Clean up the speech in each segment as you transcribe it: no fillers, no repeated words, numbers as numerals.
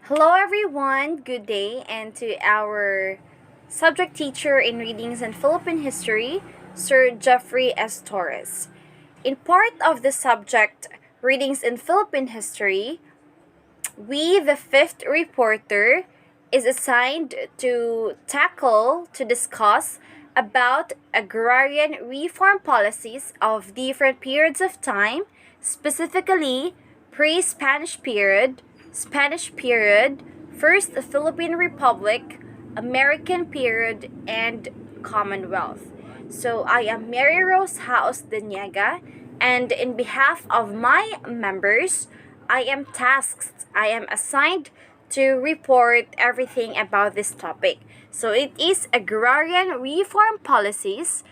Hello, everyone. Good day, and to our subject teacher in Readings and Philippine History, Sir Jeffrey S. Torres. In part of the subject Readings in Philippine History, we, the fifth reporter, is assigned to discuss about agrarian reform policies of different periods of time, specifically pre-Spanish period, Spanish period, First Philippine Republic, American period, and Commonwealth. So I am Mary Rose House Deniega, and in behalf of my members, I am assigned to report everything about this topic. So it is agrarian reform policies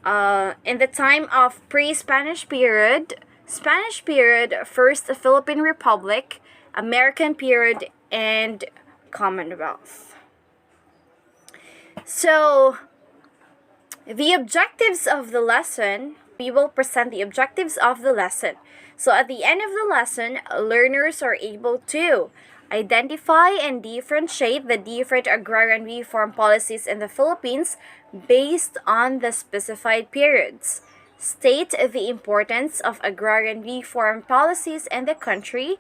in the time of pre-Spanish period, Spanish period, First Philippine Republic, American period, and Commonwealth. So the objectives of the lesson, we will present the objectives of the lesson. So at the end of the lesson, learners are able to identify and differentiate the different agrarian reform policies in the Philippines based on the specified periods. State the importance of agrarian reform policies in the country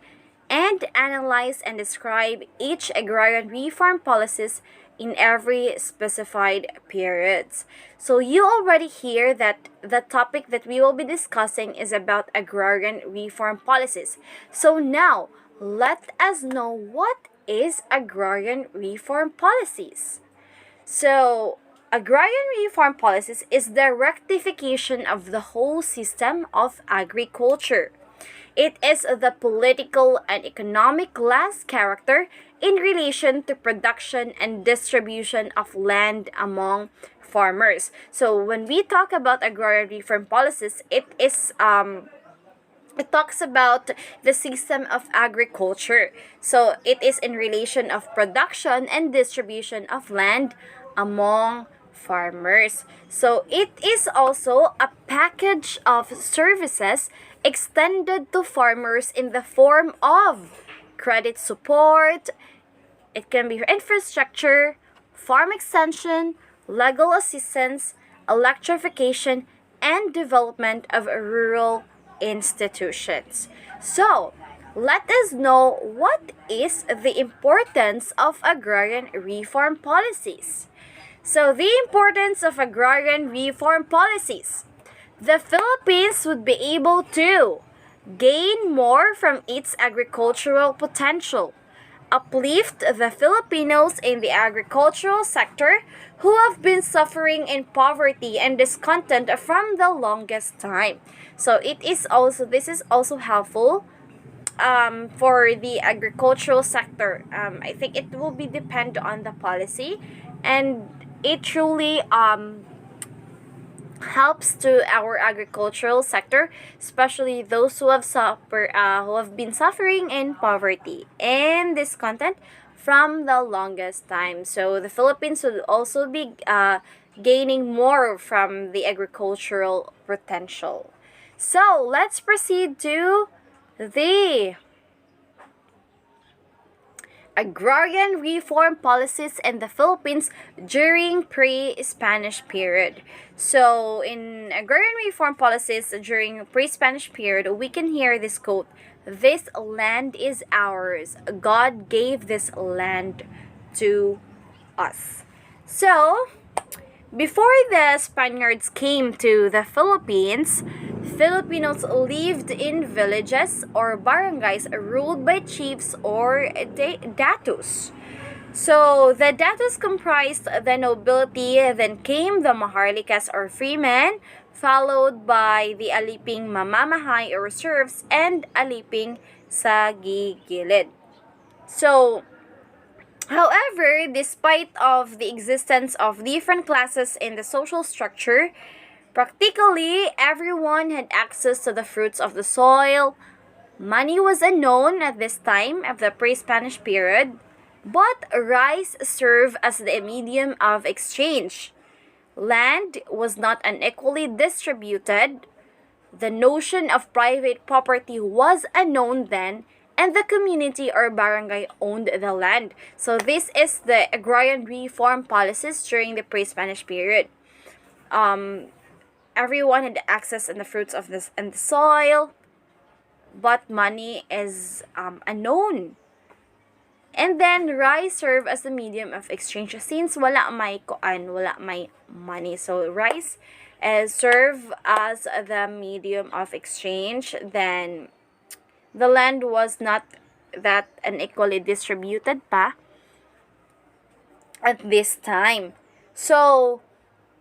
and analyze and describe each agrarian reform policies in every specified periods. So you already hear that the topic that we will be discussing is about agrarian reform policies. So now, let us know what is agrarian reform policies. So, agrarian reform policies is the rectification of the whole system of agriculture. It is the political and economic class character in relation to production and distribution of land among farmers. So when we talk about agrarian reform policies, it talks about the system of agriculture. So it is in relation of production and distribution of land among farmers. So it is also a package of services extended to farmers in the form of credit support, it can be infrastructure, farm extension, legal assistance, electrification, and development of rural institutions. So, let us know what is the importance of agrarian reform policies. So, the importance of agrarian reform policies. The Philippines would be able to gain more from its agricultural potential, uplift the Filipinos in the agricultural sector who have been suffering in poverty and discontent from the longest time. So this is also helpful for the agricultural sector. I think it will be depend on the policy, and it truly helps to our agricultural sector, especially those who have been suffering in poverty and discontent from the longest time. So the Philippines will also be gaining more from the agricultural potential. So let's proceed to the agrarian reform policies in the Philippines during pre-Spanish period. So in agrarian reform policies during pre-Spanish period, we can hear this quote, "This land is ours. God gave this land to us." So, before the Spaniards came to the Philippines, Filipinos lived in villages or barangays ruled by chiefs or datus. So the datus comprised the nobility, then came the maharlikas or freemen, followed by the aliping mamamahay or serfs, and aliping sa gigilid. So, however, despite of the existence of different classes in the social structure, practically everyone had access to the fruits of the soil. Money was unknown at this time of the pre-Spanish period, but rice served as the medium of exchange. Land was not unequally distributed. The notion of private property was unknown then, and the community or barangay owned the land. So this is the agrarian reform policies during the pre-Spanish period. Um, Everyone had access in the fruits of this and the soil, but money is unknown. And then rice serve as a medium of exchange since wala may money. So rice serve as the medium of exchange. Then the land was not that unequally distributed pa at this time. So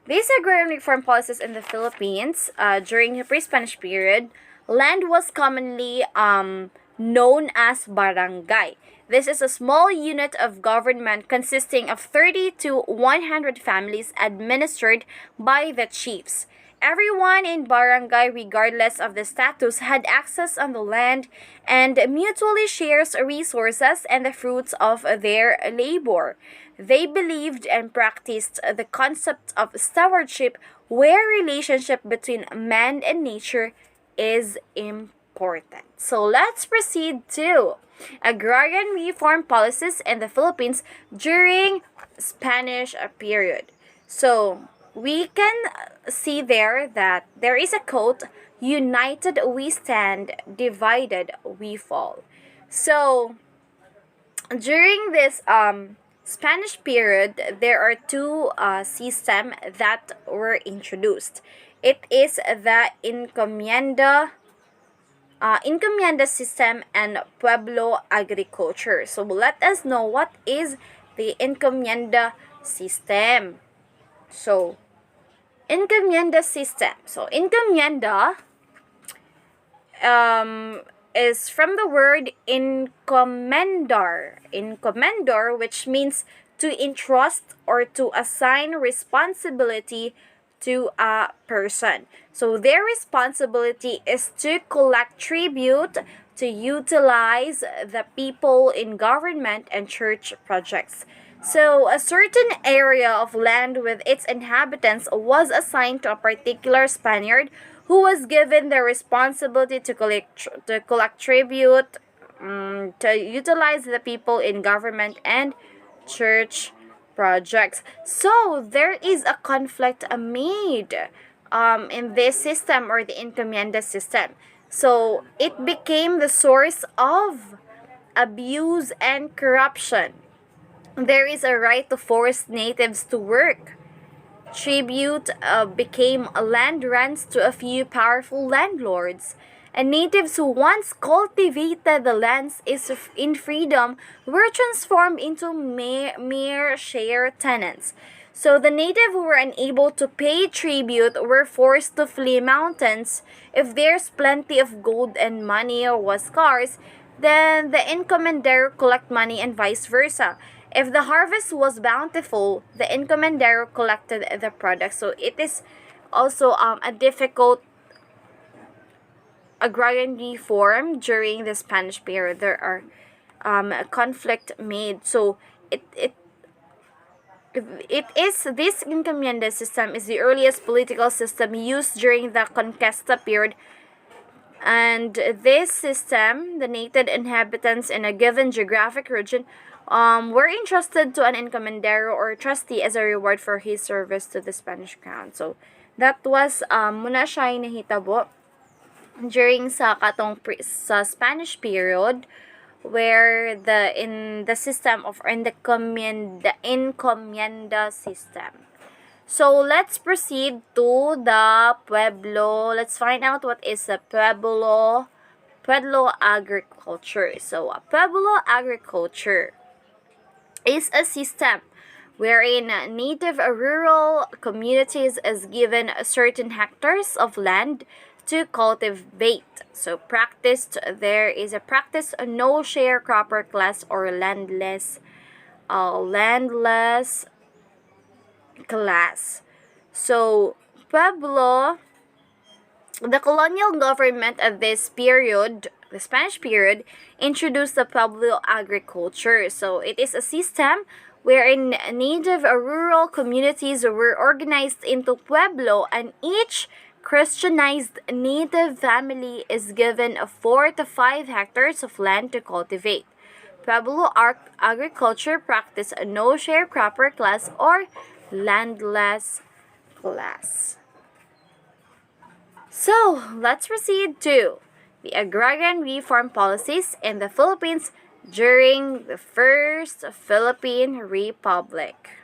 these agrarian reform policies in the Philippines during the pre-Spanish period, land was commonly known as barangay. This is a small unit of government consisting of 30 to 100 families administered by the chiefs. Everyone in barangay, regardless of the status, had access on the land and mutually shares resources and the fruits of their labor. They believed and practiced the concept of stewardship, where relationship between man and nature is important. So let's proceed to agrarian reform policies in the Philippines during Spanish period. So we can see there that there is a quote, "United we stand, divided we fall." So during this Spanish period, there are two systems that were introduced. It is the encomienda system and pueblo agriculture. So let us know what is the encomienda system. So encomienda system. So encomienda is from the word encomendar, which means to entrust or to assign responsibility to a person. So their responsibility is to collect tribute, to utilize the people in government and church projects. So a certain area of land with its inhabitants was assigned to a particular Spaniard who was given the responsibility to collect tribute, to utilize the people in government and church projects. So there is a conflict made in this system or the encomienda system. So it became the source of abuse and corruption. There is a right to force natives to work. Tribute became land rents to a few powerful landlords. And natives who once cultivated the lands in freedom were transformed into mere share tenants. So the native who were unable to pay tribute were forced to flee mountains. If there's plenty of gold and money or was scarce, then the encomendero collect money and vice versa. If the harvest was bountiful, the encomendero collected the product. So it is also a difficult agrarian reform during the Spanish period. There are a conflict made. So it is this encomienda system is the earliest political system used during the Conquista period. And this system, the native inhabitants in a given geographic region were entrusted to an encomendero or trustee as a reward for his service to the Spanish crown. So that was muna siya nahitabo during sa sa Spanish period, where in the system of in the encomienda system. So let's proceed to the pueblo. Let's find out what is a pueblo agriculture. So a pueblo agriculture is a system wherein native rural communities is given certain hectares of land to cultivate. So there is a practice no sharecropper class or landless class. So pueblo, the colonial government of this period, the Spanish period, introduced the pueblo agriculture. So it is a system wherein native rural communities were organized into pueblo, and each Christianized native family is given 4 to 5 hectares of land to cultivate. Pueblo agriculture practice a no sharecropper class or landless class. So, let's proceed to the agrarian reform policies in the Philippines during the First Philippine Republic.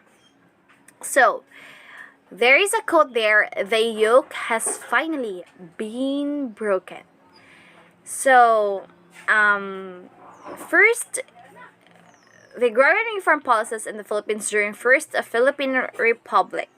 So, there is a quote there, the yoke has finally been broken. So, first, the agrarian reform policies in the Philippines during First Philippine Republic.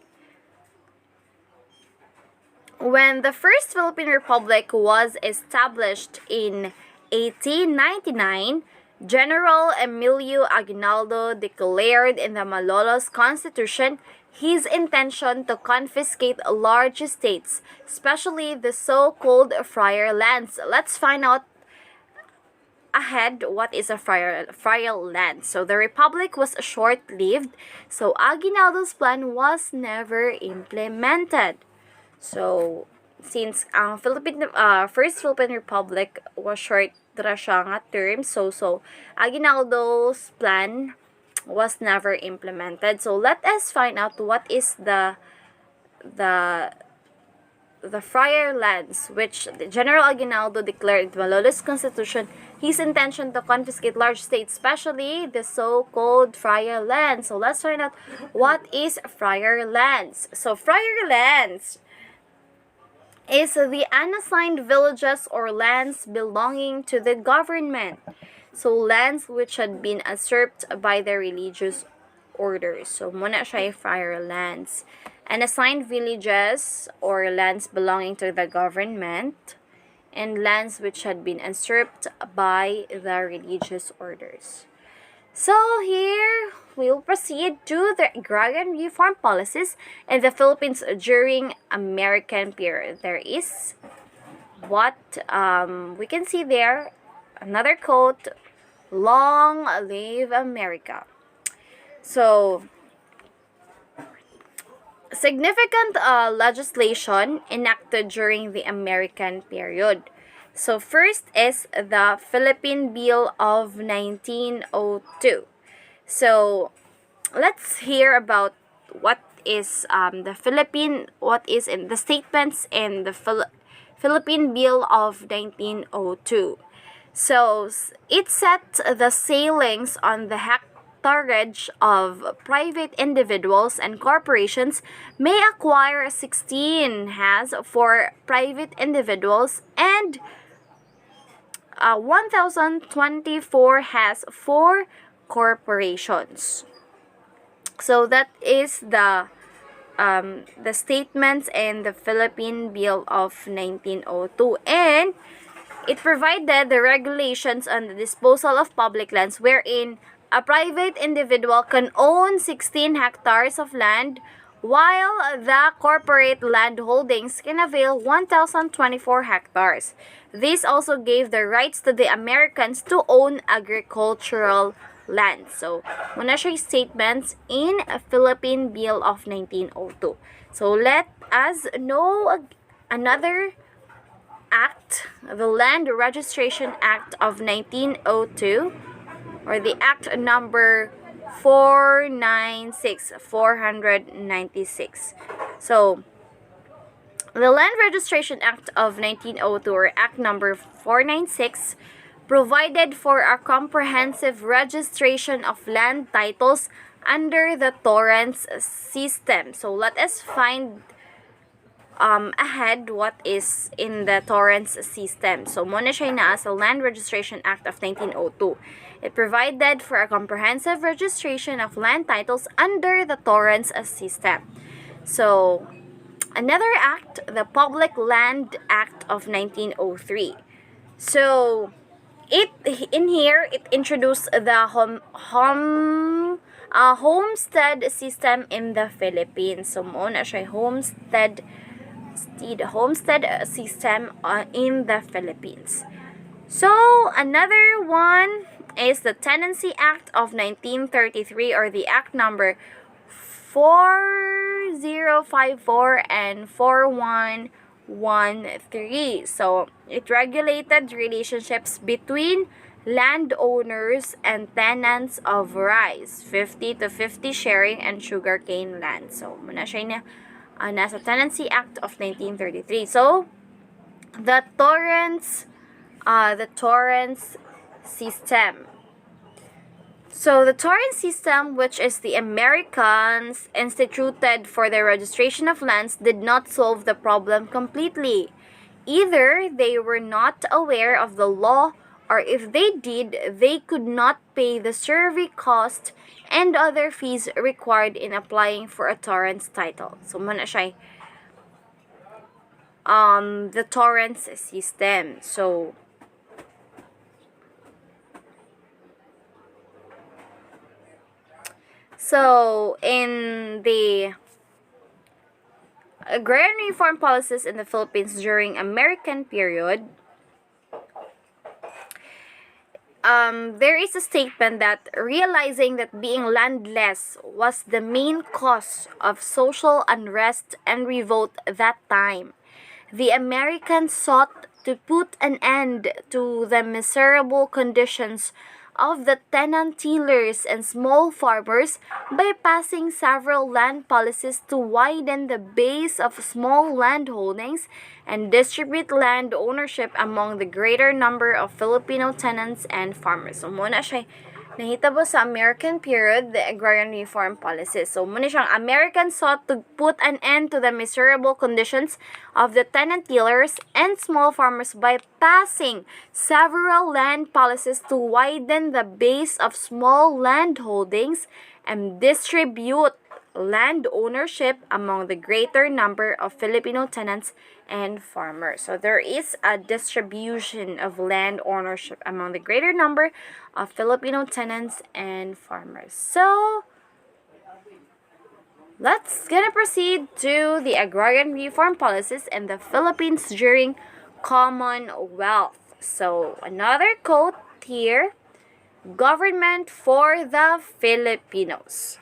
When the First Philippine Republic was established in 1899, General Emilio Aguinaldo declared in the Malolos Constitution his intention to confiscate large estates, especially the so-called friar lands. Let's find out ahead what is a friar land. So the republic was short-lived, so Aguinaldo's plan was never implemented. So, since ang First Philippine Republic was short ra siya nga term, so Aguinaldo's plan was never implemented. So, let us find out what is the friar lands, which General Aguinaldo declared in the Malolos Constitution his intention to confiscate large states, especially the so-called friar lands. So, let's find out what is friar lands. So, friar lands is the unassigned villages or lands belonging to the government. So, lands which had been usurped by the religious orders. So, muna siya friar lands. Unassigned villages or lands belonging to the government and lands which had been usurped by the religious orders. So, here we'll proceed to the agrarian reform policies in the Philippines during American period. There is what we can see there, another quote, "Long live America." So, significant legislation enacted during the American period. So, first is the Philippine Bill of 1902. So, let's hear about what is what is in the statements in the Philippine Bill of 1902. So, it set the ceilings on the hectarage of private individuals and corporations may acquire 16 has for private individuals and 1,024 has for corporations. So that is the statements in the Philippine Bill of 1902, and it provided the regulations on the disposal of public lands wherein a private individual can own 16 hectares of land while the corporate land holdings can avail 1,024 hectares. This also gave the rights to the Americans to own agricultural land. So, muna siya statements in a Philippine Bill of 1902. So, let us know another act, the Land Registration Act of 1902, or the Act number 496. So, the Land Registration Act of 1902, or Act number 496, provided for a comprehensive registration of land titles under the torrents system. So, let us find ahead what is in the torrents system. So, muna siya na as the Land Registration Act of 1902. It provided for a comprehensive registration of land titles under the torrents system. So, another act, the Public Land Act of 1903. So, it introduced the homestead system in the Philippines. So, muna siya homestead system in the Philippines. So, another one is the Tenancy Act of 1933, or the Act number 4054 and 41 1913. So, it regulated relationships between landowners and tenants of rice, 50 to 50 sharing and sugarcane land. So, muna siya na nasa Tenancy Act of 1933. So, the Torrens system. So, the Torrens system, which is the Americans instituted for the registration of lands, did not solve the problem completely. Either they were not aware of the law, or if they did, they could not pay the survey cost and other fees required in applying for a Torrens title. So, muna siya the Torrens system. So, in the agrarian reform policies in the Philippines during American period, there is a statement that realizing that being landless was the main cause of social unrest and revolt that time, the Americans sought to put an end to the miserable conditions of the tenant-tillers and small farmers by passing several land policies to widen the base of small landholdings and distribute land ownership among the greater number of Filipino tenants and farmers. So, muna siya nahitabo sa American period, the agrarian reform policies. So, muna siyang Americans sought to put an end to the miserable conditions of the tenant-tillers and small farmers by passing several land policies to widen the base of small landholdings and distribute land ownership among the greater number of Filipino tenants and farmers. So there is a distribution of land ownership among the greater number of Filipino tenants and farmers. So let's gonna proceed to the agrarian reform policies in the Philippines during Commonwealth. So another quote here: government for the Filipinos.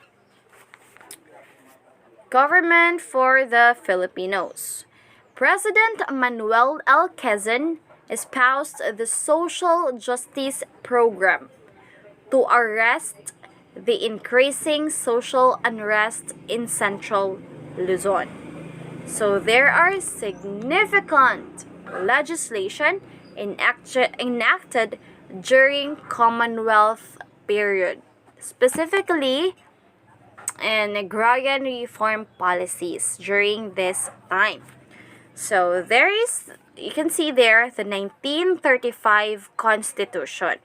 Government for the Filipinos. President Manuel L. Quezon espoused the social justice program to arrest the increasing social unrest in Central Luzon. So there are significant legislation enacted during Commonwealth period, specifically and agrarian reform policies during this time. So there is, you can see there, the 1935 Constitution.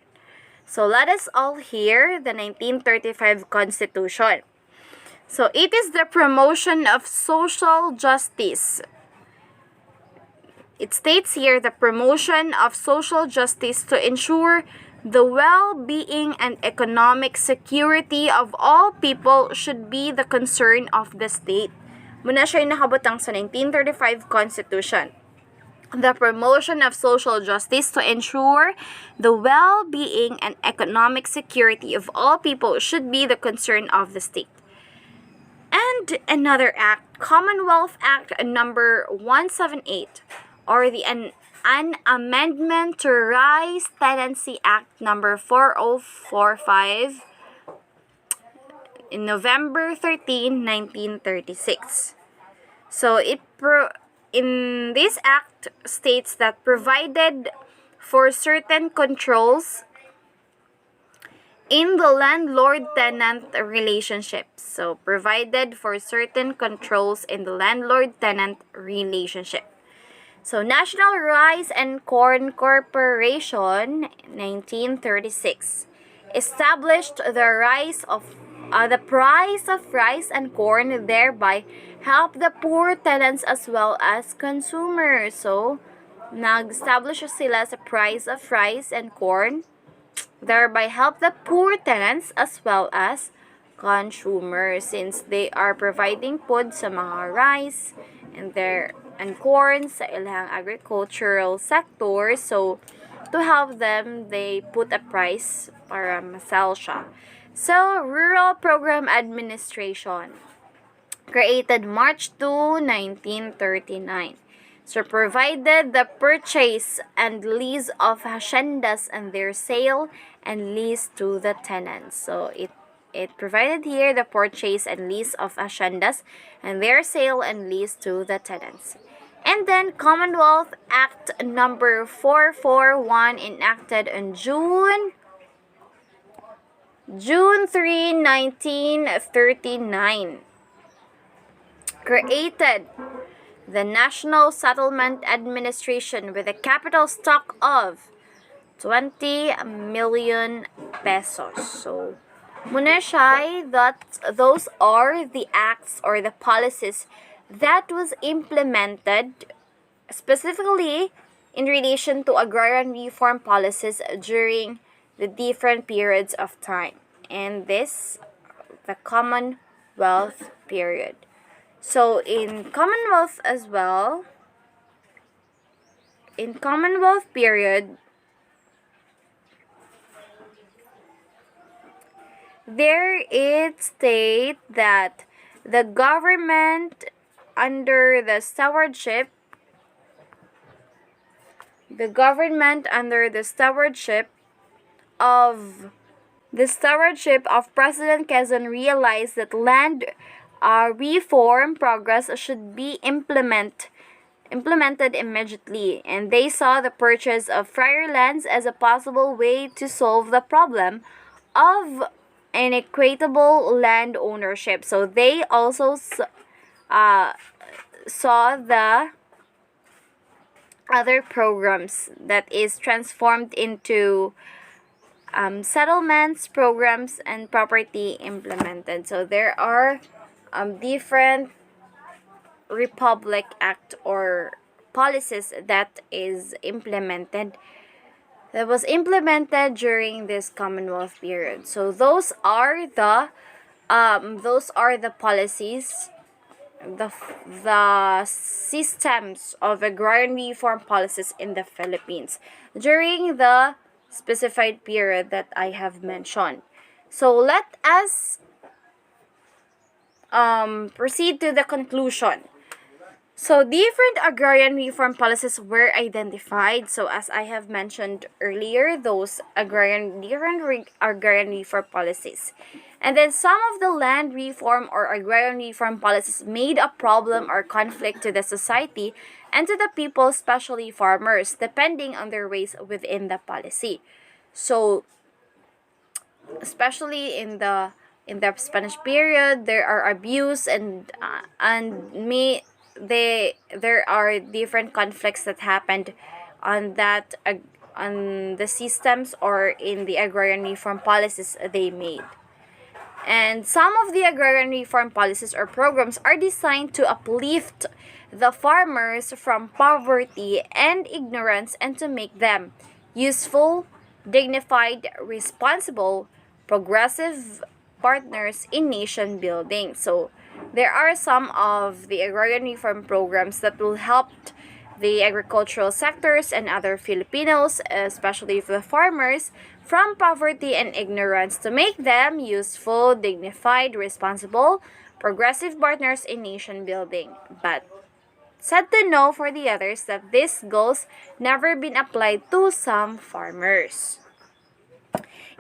So let us all hear the 1935 Constitution. So it is the promotion of social justice. It states here the promotion of social justice to ensure the well-being and economic security of all people should be the concern of the state. Muna siya nakabutang sa 1935 Constitution. The promotion of social justice to ensure the well-being and economic security of all people should be the concern of the state. And another act, Commonwealth Act number 178, or an amendment to Rice Tenancy Act number 4045 in November 13, 1936. So in this act states that provided for certain controls in the landlord-tenant relationship. So provided for certain controls in the landlord-tenant relationship. So, National Rice and Corn Corporation, 1936, established the price of rice and corn, thereby help the poor tenants as well as consumers. So, nag-establish sila sa price of rice and corn, thereby help the poor tenants as well as consumers, since they are providing food sa mga rice and corn sa ilang agricultural sector. So, to help them, they put a price para masell siya. So, Rural Program Administration, created March 2, 1939. So provided the purchase and lease of haciendas and their sale and lease to the tenants. So it provided here the purchase and lease of haciendas and their sale and lease to the tenants. And then Commonwealth Act number 441 enacted on June 3, 1939 created the National Settlement Administration with a capital stock of 20 million pesos. So, muna siya that those are the acts or the policies that was implemented specifically in relation to agrarian reform policies during the different periods of time. And this, the Commonwealth period. So in Commonwealth as well, in Commonwealth period, there it states that the government under the stewardship of President Quezon realized that land reform progress should be implemented immediately, and they saw the purchase of friar lands as a possible way to solve the problem of inequitable land ownership. So they also saw the other programs that is transformed into settlements, programs, and property implemented. So there are different Republic Act or policies that was implemented during this Commonwealth period. So those are the policies, the systems of agrarian reform policies in the Philippines during the specified period that I have mentioned. So let us proceed to the conclusion. So different agrarian reform policies were identified. So as I have mentioned earlier, those different agrarian reform policies. And then some of the land reform or agrarian reform policies made a problem or conflict to the society and to the people, especially farmers, depending on their ways within the policy. So especially in the Spanish period, there are abuse there are different conflicts that happened on the systems or in the agrarian reform policies they made. And some of the agrarian reform policies or programs are designed to uplift the farmers from poverty and ignorance and to make them useful, dignified, responsible, progressive partners in nation building. So there are some of the agrarian reform programs that will help the agricultural sectors and other Filipinos, especially the farmers, from poverty and ignorance to make them useful, dignified, responsible, progressive partners in nation building. But sad to know for the others that these goals never been applied to some farmers.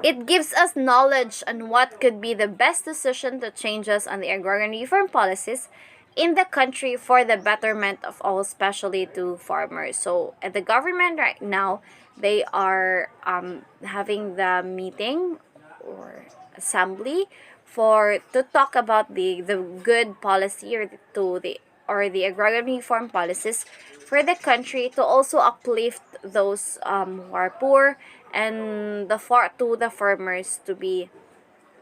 It gives us knowledge on what could be the best decision to changes on the agrarian reform policies in the country for the betterment of all, especially to farmers. So at the government right now, they are having the meeting or assembly to talk about the good policy or the agrarian reform policies for the country to also uplift those who are poor and the farmers to be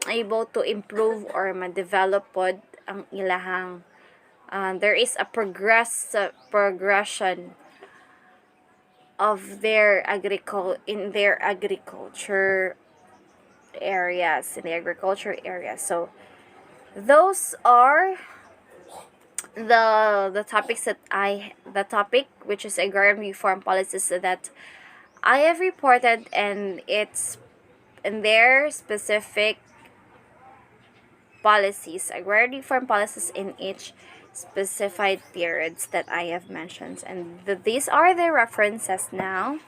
able to improve or ma-develop pod ang ilahang there is a progression of their in their agriculture areas. So those are the topic which is agrarian reform policies that I have reported, and it's in their specific policies, agrarian reform policies in each specified periods that I have mentioned. And these are the references now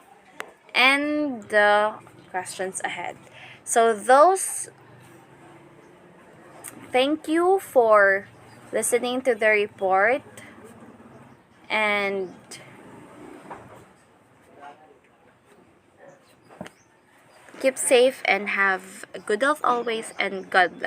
and the questions ahead. So those, thank you for listening to the report, and keep safe and have good health always, and God bless.